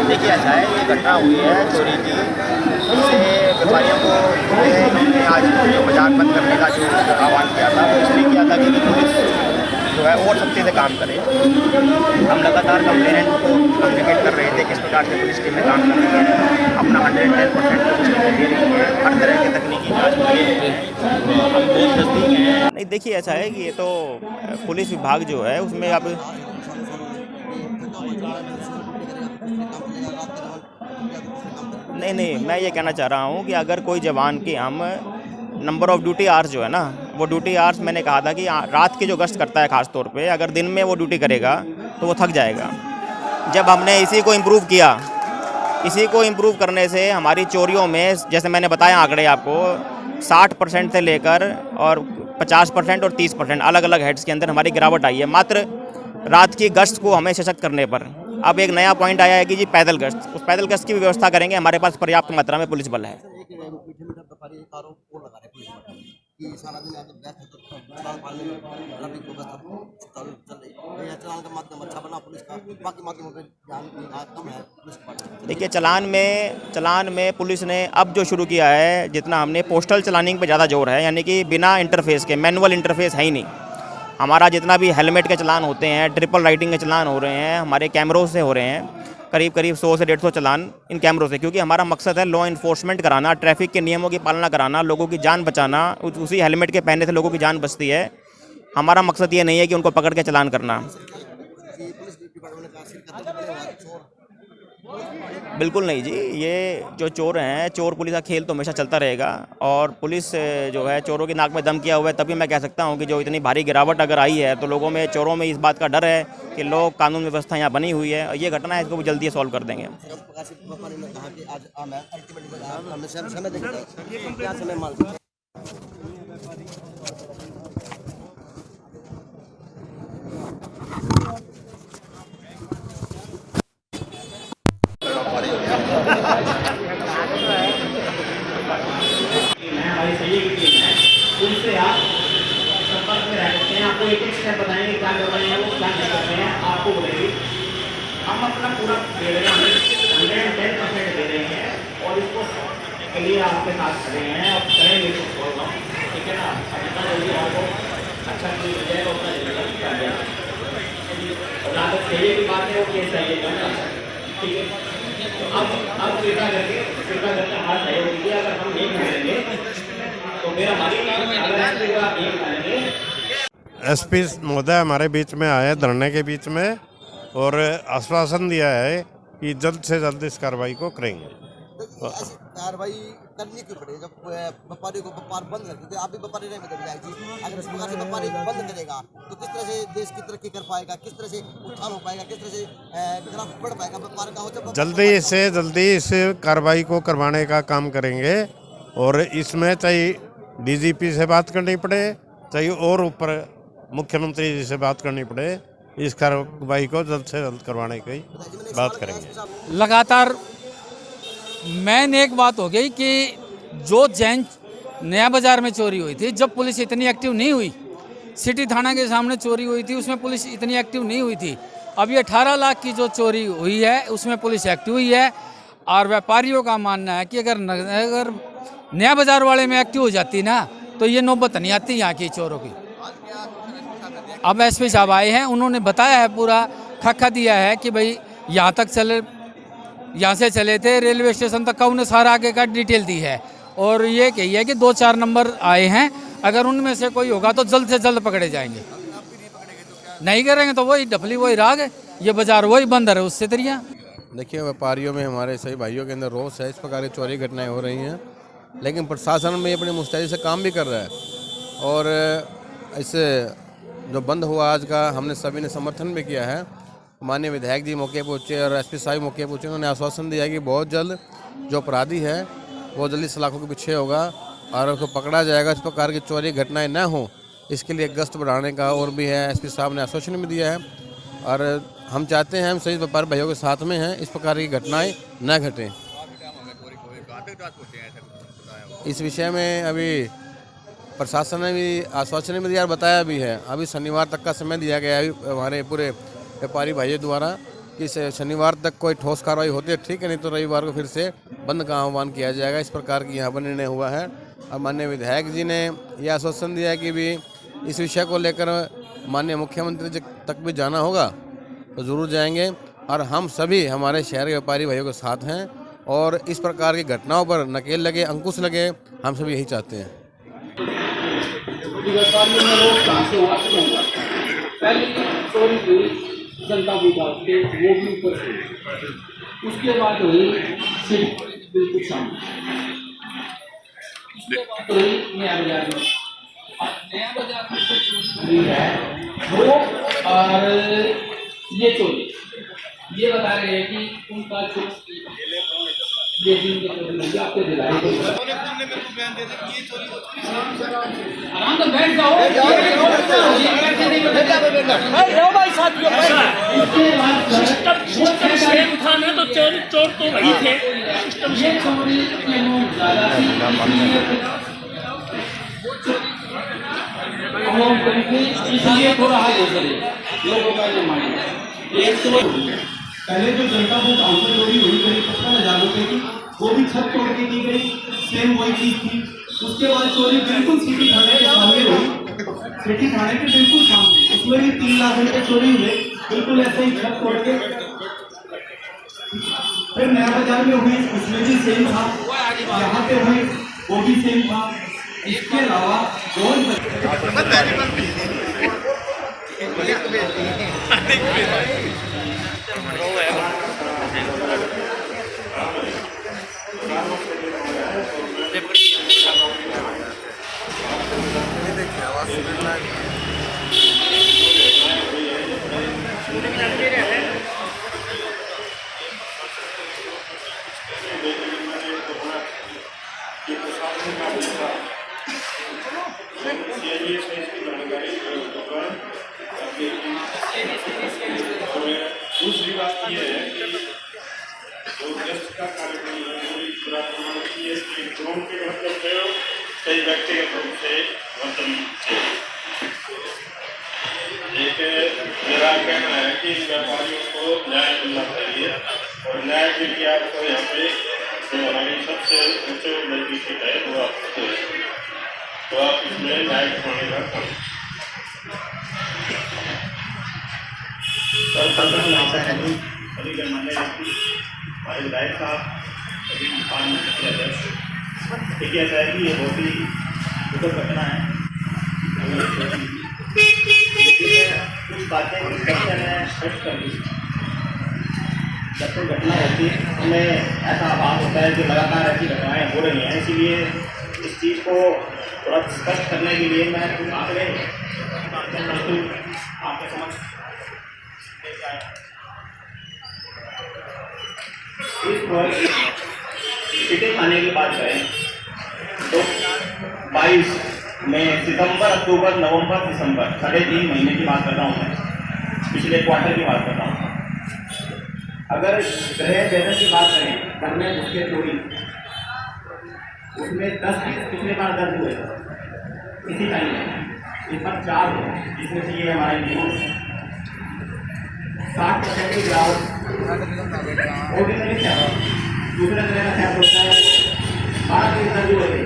देखिए ऐसा है, ये घटना हुई है चोरी की। इससे व्यापारियों को इन्होंने आज जो बाजार बंद करने का जो आह्वान किया था वो इसलिए किया था कि पुलिस जो है और सख्ती से काम करे। हम लगातार कंप्लेनेंट को कम्युनिकेट कर रहे थे किस प्रकार से पुलिस टीमें काम कर रही है, अपना 110% पुलिस टीमें दे रही है, हर तरह की तकनीकी जाँच के लिए हम बहुत नज़दीक हैं। नहीं देखिए ऐसा है कि ये तो पुलिस विभाग जो है उसमें अब नहीं, मैं ये कहना चाह रहा हूँ कि अगर कोई जवान के हम नंबर ऑफ़ ड्यूटी आवर्स जो है ना, वो ड्यूटी आवर्स मैंने कहा था कि रात की जो गश्त करता है ख़ास तौर पे, अगर दिन में वो ड्यूटी करेगा तो वो थक जाएगा। जब हमने इसी को इम्प्रूव किया, इसी को इम्प्रूव करने से हमारी चोरियों में जैसे मैंने बताया आंकड़े आपको 60% से लेकर और 50% और 30% अलग अलग हेड्स के अंदर हमारी गिरावट आई है मात्र रात की गश्त को हमें सशक्त करने पर। अब एक नया पॉइंट आया है कि जी पैदल गश्त, उस पैदल गश्त की भी व्यवस्था करेंगे। हमारे पास पर्याप्त मात्रा में पुलिस बल है। देखिए चलान में पुलिस ने अब जो शुरू किया है, जितना हमने पोस्टल चलानिंग पे ज़्यादा जोर है, यानी कि बिना इंटरफेस के, मैनुअल इंटरफेस है ही नहीं। हमारा जितना भी हेलमेट के चलान होते हैं, ट्रिपल राइटिंग के चलान हो रहे हैं, हमारे कैमरों से हो रहे हैं, करीब 100 से 150 चलान इन कैमरों से, क्योंकि हमारा मकसद है लॉ इन्फोर्समेंट कराना, ट्रैफिक के नियमों की पालना कराना, लोगों की जान बचाना। उसी हेलमेट के पहनने से लोगों की जान बचती है। हमारा मकसद ये नहीं है कि उनको पकड़ के चलान करना। बिल्कुल नहीं जी, ये जो चोर हैं, चोर पुलिस का खेल तो हमेशा चलता रहेगा और पुलिस जो है चोरों की नाक में दम किया हुआ है। तभी मैं कह सकता हूँ कि जो इतनी भारी गिरावट अगर आई है तो लोगों में, चोरों में इस बात का डर है कि लोग कानून व्यवस्था यहाँ बनी हुई है और ये घटना है, इसको भी जल्दी सॉल्व कर देंगे। हमारी सहयोगी टीम है, उनसे आप संपर्क में रह सकते हैं। आपको एक स्टेप बताएंगे क्या कर रहे हैं, वो क्या कर रहे हैं, आपको बोलेंगे। हम अपना पूरा दे रहे हैं, 110% दे रहे हैं और इसको के लिए आपके साथ खड़े हैं और करेंगे इसको सॉल्व हम, ठीक है ना। जितना जल्दी आपको अच्छा चीज हो जाएगा उतना जल्दी कर देगा। और जहाँ तक चाहिए की बात है वो केस चाहिए, ठीक है। तो अब कृपया करके हमारा सहयोग कीजिए। अगर हम नहीं करेंगे तो फिर हमारी एसपी महोदय हमारे बीच में आए धरने के बीच में और आश्वासन दिया है कि जल्द से जल्द इस कार्रवाई को करेंगे। तो ऐसी कार्रवाई करनी क्यों पड़ेगी जब व्यापारी को व्यापार बंद कर देते? आप भी व्यापारी नहीं बदल जाएगी। अगर इस प्रकार से व्यापारी बंद करेगा तो किस तरह से देश की तरक्की कर पाएगा, किस तरह से उत्थान हो पाएगा, किस तरह से ग्राफ बढ़ पाएगा व्यापार का? हो जब जल्दी से जल्दी इस कार्रवाई को करवाने का काम करेंगे और इसमें चाहे डीजीपी से बात करनी पड़े, चाहे और ऊपर मुख्यमंत्री जी से बात करनी पड़े, इस कार्रवाई को जल्द से जल्द करवाने की बात करेंगे। लगातार मेन एक बात हो गई कि जो जैन नया बाज़ार में चोरी हुई थी, जब पुलिस इतनी एक्टिव नहीं हुई, सिटी थाना के सामने चोरी हुई थी, उसमें पुलिस इतनी एक्टिव नहीं हुई थी। अब ये 18 लाख की जो चोरी हुई है उसमें पुलिस एक्टिव हुई है। और व्यापारियों का मानना है कि अगर नया बाज़ार वाले में एक्टिव हो जाती ना तो ये नौबत नहीं आती यहाँ की चोरों की। अब एसपी साहब आए हैं, उन्होंने बताया है, पूरा खाका दिया है कि भाई यहाँ तक चले, यहाँ से चले थे रेलवे स्टेशन तक का, उन्हें सारा आगे का डिटेल दी है। और ये कही है कि 2-4 नंबर आए हैं, अगर उनमें से कोई होगा तो जल्द से जल्द पकड़े जाएंगे, नहीं करेंगे तो वही डफली वही राग है, ये बाजार वही बंद है उससे तरिया। देखिए, व्यापारियों में हमारे सभी भाइयों के अंदर रोष है, इस प्रकार की चोरी घटनाएं हो रही हैं, लेकिन प्रशासन में अपनी मुस्तैदी से काम भी कर रहा है। और इसे जो बंद हुआ आज का, हमने सभी ने समर्थन भी किया है। माननीय विधायक जी मौके पहुँचे और एसपी साहब मौके पहुँचे, उन्होंने आश्वासन दिया कि बहुत जल्द जो अपराधी है वो जल्दी सलाखों के पीछे होगा और उसको पकड़ा जाएगा। इस प्रकार की चोरी घटनाएँ न हों, इसके लिए गश्त बढ़ाने का और भी है, एसपी साहब ने आश्वासन भी दिया है। और हम चाहते हैं, हम सभी व्यापारी भाइयों के साथ में हैं, इस प्रकार की घटनाएं न घटें। इस विषय में अभी प्रशासन ने भी आश्वासन भी दिया और बताया भी है। अभी शनिवार तक का समय दिया गया है हमारे पूरे व्यापारी भाइयों द्वारा कि शनिवार तक कोई ठोस कार्रवाई होती है ठीक है, नहीं तो रविवार को फिर से बंद का आह्वान किया जाएगा। इस प्रकार की यहाँ पर निर्णय हुआ है। और माननीय विधायक जी ने यह आश्वासन दिया है कि भी इस विषय को लेकर माननीय मुख्यमंत्री जी तक भी जाना होगा तो ज़रूर जाएंगे। और हम सभी हमारे शहर के व्यापारी भाइयों के साथ हैं और इस प्रकार की घटनाओं पर नकेल लगे, अंकुश लगे, हम सभी यही चाहते हैं। व्यापारियों में लोग कहाँ से हुआ, क्यों हुआ? पहले चोरी हुई जनता विभाग के वो भी ऊपर से, उसके बाद हुई सिर्फ बिल्कुल सामने, उसके बाद हुई नया बाजार में। नया बाजार में जो चोरी है वो और ये चोरी, ये बता रहे हैं कि उनका ये दिन के चोरी होगी, आपके दिलाए आराम से बैठ जाओ भाई साथियों। सिस्टम सेम था ना, तो चोर तो वही थे। ये चोरी के लोग ज़्यादा इसलिए थोड़ा हाथ हो चले लोगों का जो माइंड। एक तो पहले जो जनता को काउंटर चोरी हुई करीब 15,000 रुपये की, वो भी छत तोड़ के की गई, सेम वही चीज़ थी। उसके बाद चोरी बिल्कुल सिटी थाने के सामने हुई, सिटी थाने के बिल्कुल सामने, उसमें भी 3 लाख रुपये चोरी हुए, बिल्कुल ऐसे ही छत तोड़ के। फिर नया बाजार में हुई, उसमें भी सेम था, यहाँ पे हुई वो भी सेम था। इसके अलावा दूसरी बात ये है कि जो गेस्ट का कार्यक्रम है वो पूरा प्रमाण की है कि ड्रोन के मतलब से कई व्यक्तिगत रूप से वर्तन एक मेरा कहना है कि व्यापारियों को न्याय मिलना चाहिए और न्याय के लिए आपको यहाँ पे जो हमारी सबसे उच्च नजदीकी है वो आपको तो आप इसमें न्याय करवाने का काम हमारे विधायक साहब अभी देखिए ऐसा है कि ये बहुत ही दुखद घटना है। कुछ बातें इंस्पेक्टर ने स्पष्ट कर दी। जब कोई घटना होती है हमें ऐसा आभास होता है कि लगातार ऐसी घटनाएं हो रही हैं, इसीलिए इस चीज़ को थोड़ा स्पष्ट करने के लिए मैं कुछ आंकड़े आपके समझ इस पर सिटी थाने की बात करें तो 22 में सितंबर, अक्टूबर, नवंबर, दिसंबर 3.5 महीने की बात कर रहा हूँ मैं, पिछले क्वार्टर की बात कर रहा हूँ। अगर गृह बैठक की बात करें, घर में घुसके चोरी, उसमें 10 पिछले बार दर्ज हुए इसी टाइम में, इस पर 4 हुए, जिसमें से ये हमारे नियम 60% की गिरावट और भी नहीं क्या दूसरे तरह का क्या होता है। 12 दिन दर्ज हुए थे,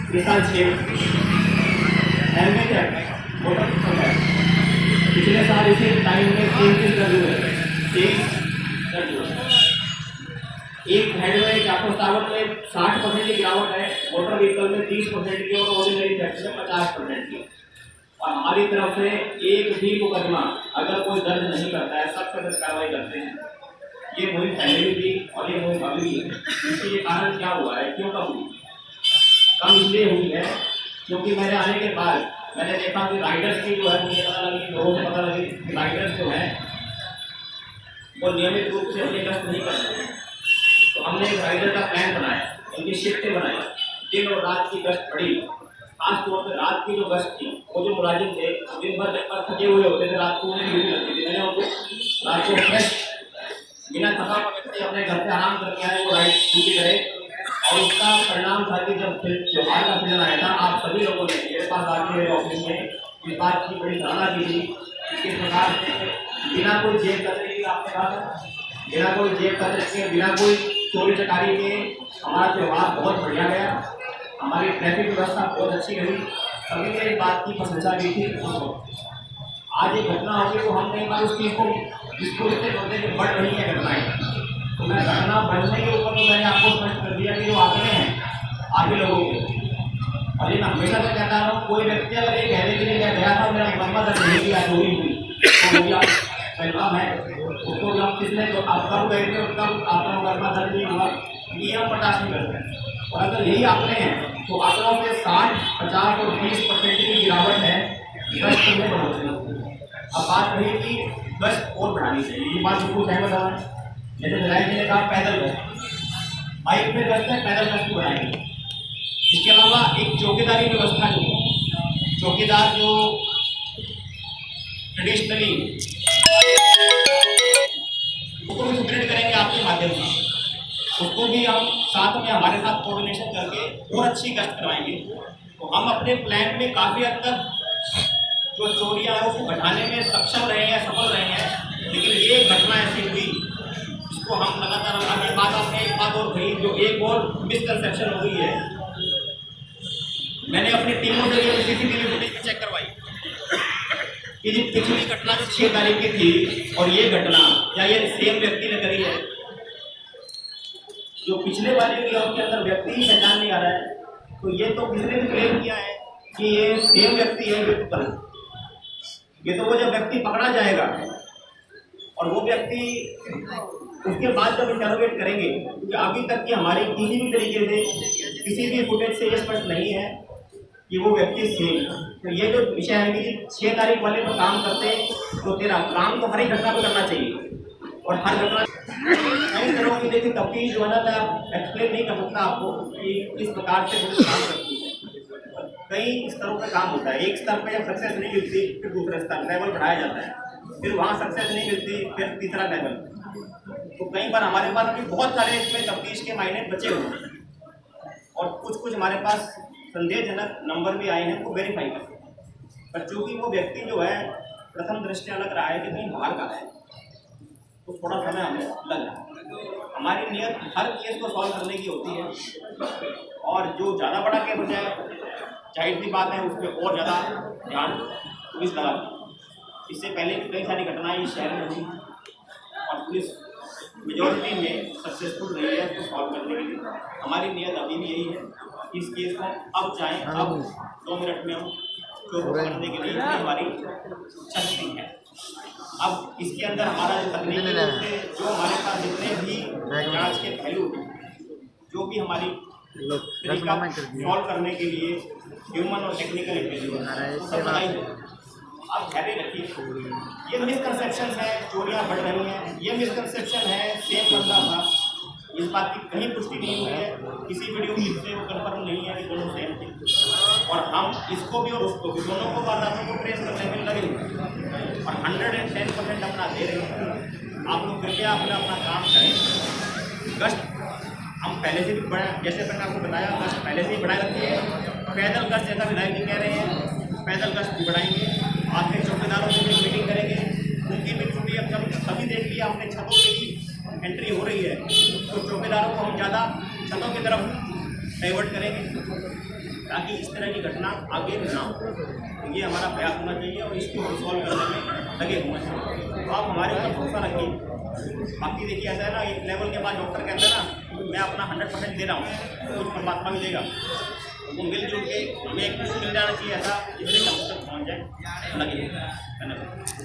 इस साल 6 हेलमेट है, मोटर है, पिछले साल इसी टाइम में 3 दिन दर्ज हुए, 3 दर्ज हुए। एक हेड में 457 में 60% की गिरावट है, मोटर व्हीकल में 30% की और ऑर्डिनरी टैक्स में 50% की। और हमारी तरफ से एक भी मुकदमा अगर कोई दर्ज नहीं करता है, सब सख्त कार्रवाई करते हैं। ये मुहिम फैमिली थी और ये मुहिम अभी भी है। इसके ये कारण क्या हुआ है, क्यों कम हुई? कम इसलिए हुई है क्योंकि मेरे आने के बाद मैंने देखा कि राइडर्स की जो है, मुझे पता लगी, लोगों को पता लगी कि राइडर्स जो है वो नियमित रूप से अपने गश्त नहीं करते हैं। तो हमने एक राइडर का प्लान बनाया, उनकी शिफ्टें बनाई, दिन और रात की गश्त बढ़ी। खासतौर पर रात की जो गश्त थी, वो जो मुलाजिम थे दिन भर जब थके हुए होते थे, रात को उन्हें ड्यूटी लगती थी। मैंने उनको रात को फ्रेश बिना थका व्यक्ति अपने घर से आराम करके आए, वो राइड ड्यूटी करे। और उसका परिणाम था कि जब त्योहार का सीजन आया था, आप सभी लोगों ने मेरे पास आके मेरे ऑफिस में इस बात की बड़ी सराहना की थी। किस प्रकार से बिना कोई जेब कतरे की, आपने कहा था, बिना कोई जेब कतरे के, बिना कोई चोरी चकारी के हमारा त्यौहार बहुत बढ़िया गया। हमारी ट्रैफिक व्यवस्था बहुत अच्छी रही। सभी ने इस बात की प्रशंसा की थी उस वक्त। आज एक घटना होगी तो हम कई बार उस चीज़ को इससे बोलते कि बढ़ रही है घटनाएं, तो मैं घटना बढ़ने के ऊपर तो मैंने आपको स्पष्ट कर दिया कि जो आंकड़े हैं आगे लोगों के। और ये मैं हमेशा से कहता रहा हूँ, कोई व्यक्ति अगर ये कहने के लिए मैं गया था, मेरा मुकदमा दर्ज नहीं किया, चोरी हुई, तो मुझे आप पैगाम है उसको भी आप किसने तो आप कब गए थे, कब आपका मुकदमा दर्ज नहीं हुआ, ये हम बर्दाश्त नहीं करते। और अगर यही आंकड़े हैं तो आंकड़ों में 60, 50 और 20% की गिरावट है गश्त में बढ़ोतरी। अब बात रही कि गश्त और बढ़ानी चाहिए, ये बात बिल्कुल सहमत है। जैसे विधायक जी ने कहा पैदल गश्त, बाइक में गश्त है, पैदल गश्त बढ़ाएंगे। इसके अलावा एक चौकीदारी व्यवस्था जो है, चौकीदार जो ट्रेडिशनली उसको भी सुदृढ़ करेंगे आपके माध्यम से, उसको भी हम साथ में हमारे साथ कोऑर्डिनेशन करके और अच्छी गश्त करवाएंगे। तो हम अपने प्लान में काफ़ी हद तक जो चोरियाँ हैं उसको घटाने में सक्षम रहे हैं, सफल रहे हैं। लेकिन ये घटना ऐसी हुई जिसको हम लगातार, अभी बात आपने एक बात और कही, जो एक और मिसकंसेप्शन हो गई है। मैंने अपनी टीमों से ये सीसीटीवी फुटेज भी चेक करवाई कि जो पिछली घटना जो 6 तारीख की थी और ये घटना क्या ये सेम व्यक्ति ने करी है? जो पिछले वाले वीडियो के अंदर व्यक्ति ही पहचान नहीं आ रहा है, तो ये तो किसने भी क्लेम किया है कि ये सेम व्यक्ति है, बिल्कुल। ये तो वो जब व्यक्ति पकड़ा जाएगा और वो व्यक्ति उसके बाद जब इंटरोगेट करेंगे, क्योंकि अभी तक की हमारी किसी भी तरीके से किसी भी फुटेज से ये स्पष्ट नहीं है कि वो व्यक्ति सेम। तो ये जो विषय है कि 6 तारीख वाले पर काम करते तो तेरा काम तो हर एक घटना पर करना चाहिए और हर घटना कई तरह की देखिए तफ्तीश जो है ना, मैं एक्सप्लेन नहीं कर सकता आपको कि किस प्रकार से वो काम करती है। कई स्तरों पर काम होता है। एक स्तर पर जब सक्सेस नहीं मिलती फिर दूसरा स्तर लेवल बढ़ाया जाता है, फिर वहाँ सक्सेस नहीं मिलती फिर तीसरा लेवल। तो कई बार हमारे पास भी बहुत सारे इसमें तफ्तीश के मायने बचे हुए हैं और कुछ हमारे पास संदेहजनक नंबर भी आए हैं, वो वेरीफाई करते हैं। पर चूँकि वो व्यक्ति जो है प्रथम दृष्टया लग रहा है कि कहीं बाहर का है, तो थोड़ा समय हमें लग रहा है। हमारी नियत हर केस को सॉल्व करने की होती है और जो ज़्यादा बड़ा केस हो जाए, जाहिर सी बात है उस पर और ज़्यादा ध्यान पुलिस लगा। इससे पहले कई सारी घटनाएं इस शहर में हुई और पुलिस मेजॉरिटी में सक्सेसफुल रही है उसको सॉल्व करने के लिए। हमारी नियत अभी भी यही है कि इस केस को अब चाहें अब 2 मिनट में हम चोर करने के लिए हमारी शक्ति है। अब इसके अंदर हमारा जो तकनीकी रूप से जो हमारे पास जितने भी जांच के पहलू जो भी हमारी तरीका सॉल्व करने के लिए ह्यूमन और टेक्निकल इंटेलिजेंस सब बनाई है। आप धैर्य रखिए। ये मिसकंसेप्शन है, चोरियाँ बढ़ रही हैं, ये मिसकंसेप्शन है सेम बंदा था, इस बात की कहीं पुष्टि नहीं हुई है, किसी वीडियो क्लिप से वो कन्फर्म नहीं है कि दोनों सेम थे। और हम इसको भी और उसको भी दोनों को वारदातों को ट्रेस करने में लगे और 110% अपना दे रहे हैं। आप लोग कृपया अपना काम करें। गश्त हम पहले से भी बढ़ा, जैसे मैंने आपको बताया, गश्त पहले से ही बढ़ा रखी है। पैदल गश्त जैसा विधायक जी कह रहे हैं, पैदल गश्त भी बढ़ाएंगे। आपके चौकीदारों से भी मीटिंग करेंगे, उनकी भी ड्यूटी अब जब सभी देख लिया अपने छतों पे ही एंट्री हो रही है, तो चौकीदारों को हम ज़्यादा छतों की तरफ डाइवर्ट करेंगे ताकि इस तरह की घटना आगे ना हो। ये हमारा प्रयास होना चाहिए और इसको हम सॉल्व करने में लगे होना चाहिए। तो आप हमारे ऊपर भरोसा रखिए। बाकी देखिए ऐसा है ना, एक लेवल के बाद डॉक्टर कहते हैं ना मैं अपना 100% दे रहा हूँ, कुछ परमात्मा भी देगा। वो मिलजुल के हमें एक मिल जाना चाहिए ऐसा, जिससे कम तक पहुँच जाए। लगे धन्यवाद।